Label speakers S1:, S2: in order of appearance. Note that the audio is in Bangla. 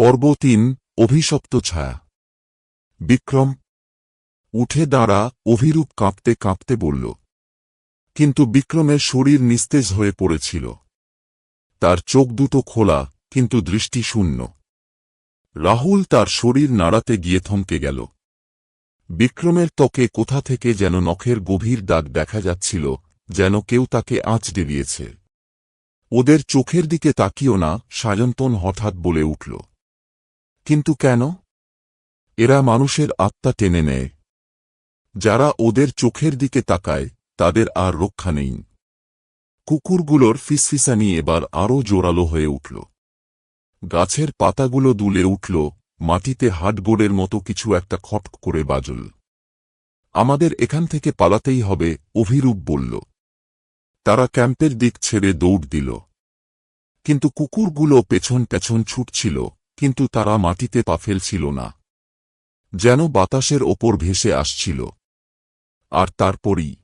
S1: পর্ব ৩ অভিশপ্ত ছায়া। বিক্রম উঠে দাঁড়া, অভিরূপ কাঁপতে কাঁপতে বলল। কিন্তু বিক্রমের শরীর নিস্তেজ হয়ে পড়েছিল। তার চোখ দুটো খোলা, কিন্তু দৃষ্টি শূন্য। রাহুল তার শরীর নাড়াতে গিয়ে থমকে গেল। বিক্রমের ত্বকে কোথা থেকে যেন নখের গভীর দাগ দেখা যাচ্ছিল, যেন কেউ তাকে আঁচড়ে দিয়েছে। ওদের চোখের দিকে তাকিও না, সায়ন্তন হঠাৎ বলে উঠল। কিন্তু কেন? এরা মানুষের আত্মা টেনে নেয়। যারা ওদের চোখের দিকে তাকায় তাদের আর রক্ষা নেই। কুকুরগুলোর ফিসফিসানি এবার আরও জোরালো হয়ে উঠল। গাছের পাতাগুলো দুলে উঠল, মাটিতে হাডবোর্ডের মতো কিছু একটা খটক করে বাজল। আমাদের এখান থেকে পালাতেই হবে, অভিরূপ বলল। তারা ক্যাম্পের দিক ছেড়ে দৌড় দিল। কিন্তু কুকুরগুলো পেছন পেছন ছুটছিল, কিন্তু তারা মাটিতে পা ফেলছিল না, যেন বাতাসের ওপর ভেসে আসছিল। আর তারপরই